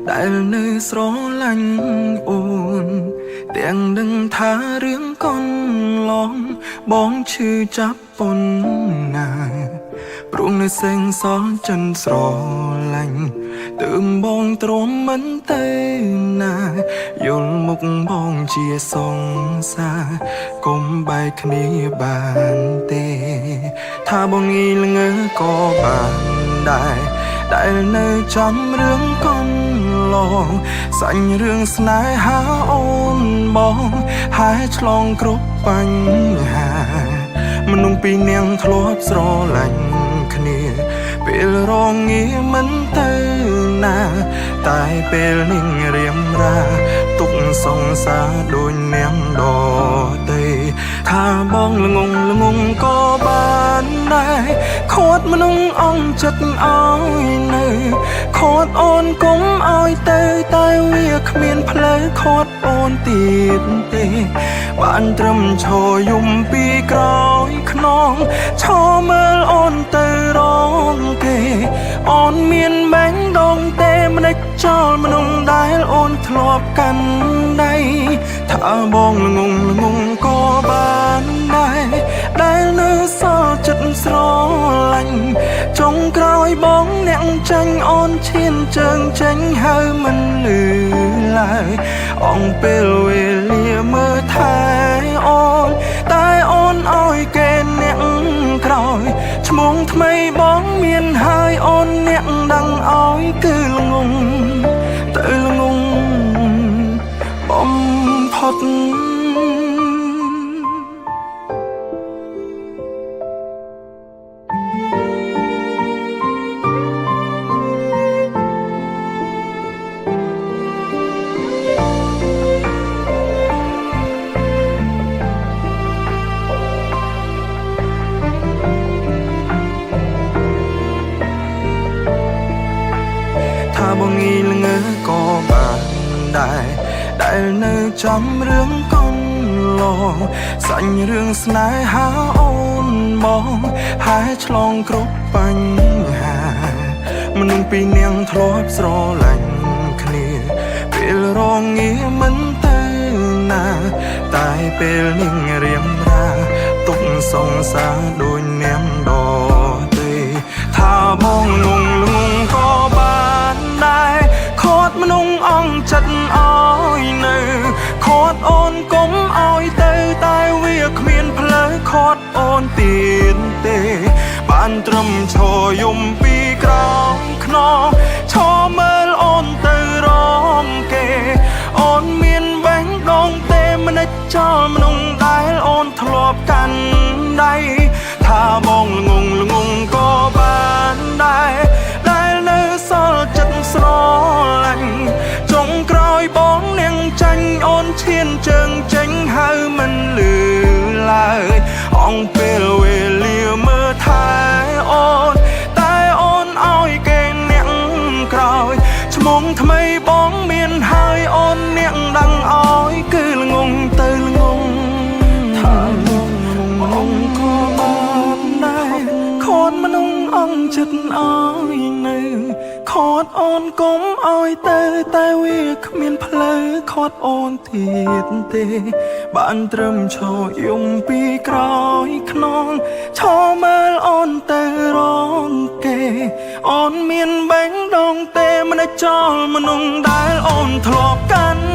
ដែលនៅស្រឡាញ់អូនទាំងដឹងថារឿងកូនឡងបងឈឺចាប់ប៉ុណ្ណាព្រោះនៅសេងសល់ចិនស្រឡាញ់ទើបបងទ្រាំមិនទៅណាយល់មុខបងជាសង្សារកុំបែកគ្នាបានទេថាបងងីល្ងើក៏បានដែរដែលនៅចាំរឿងកូនឡងសាញ់រឿងស្នេហាអូនបងហើយឆ្លងគ្រប់បញ្ហាមនុស្សពីរនាក់ធ្លាប់ស្រឡាញ់គ្នាពេលរងាមិនទៅណាតែពេលនេះរៀមរាទុកសង្សារដូចនាងដតីថាបងល្ងងក៏បានដែរខួតមនុស្សអងចិត្តឲ្យនៅខួតអូនគុំឲ្យទៅតែវាគ្មានផ្លូវខួតអូនទៀតទេបានត្រឹមឈរយំពីក្រោយខ្នងឈរមើលអូនទៅរងគេអូនមានបាញ់ដងទេមិនដេចចោលមនុស្សដែលអូនធ្លាប់កាន់ដៃថាបងល្ងងក៏បានដែរដែលនៅសល់ចិត្តស្រឡាញ់ចុងក្រោយបងអ្នកចាញ់អូនឈានជើងចេញហើយមិនលឺឡើយអងពេលវេលាមើលថែអូនតែអូនឲ្យគេអ្នកក្រោយឈ្មោះថ្មីបងមានហើយអូនអ្នកដឹងឲ្យគឺល្ងងទៅល្ងងបំផុតថាបងងីល្ងើក៏បានដែរដែលនៅចាំរឿងកូនឡងសាញ់រឿងស្នេហាអូនបងហើយឆ្លងគ្រប់បញ្ហាមនុស្សពីរនាក់ធ្លាប់ស្រឡាញ់គ្នាពេលរងាមិនទៅណាតែពេលនេះរៀមរាទុកសង្សារដូចនាងដតីថាបងល្ងងក៏បានដែរខួតមនុស្សអងចិត្តឲ្យនៅខួតអូនគុំឲ្យទៅតែវាគ្មានផ្លូវខួតអូនទៀតទេបានត្រឹមឈរយំពីក្រោយខ្នងឈរមើលអូនទៅរងគេអូនមានបាញ់ដងទេមិនដេចចោលមនុស្សដែលអូនធ្លាប់កាន់ដៃថាបងល្ងងក៏បានដែរដែលនៅសល់ចិត្តស្រឡាញ់ចុងក្រោយបងនាងចាញ់អូនឈានជើងចេញហើយមិនលឺឡើយអងពេលវេលាមើលថែអូនតែអូនឲ្យគេអ្នកក្រោយឈ្មោះថ្មីបងមានហើយអូនអ្នកដឹងឲ្យគឺល្ងងទៅល្ងងថាបងក៏បានដែរខូនមនុស្សអងចិត្តឲ្យនៅខូនអូនគុំឲ្យទៅតែវាគ្មានផ្លូវខូនអូនទៀតទេបានត្រឹមឈរយំពីក្រោយខ្នងឈរមើលអូនទៅរងគេអូនមានបាញ់ដងទេមិនចោលមនុស្សដែលអូនធ្លាប់កាន់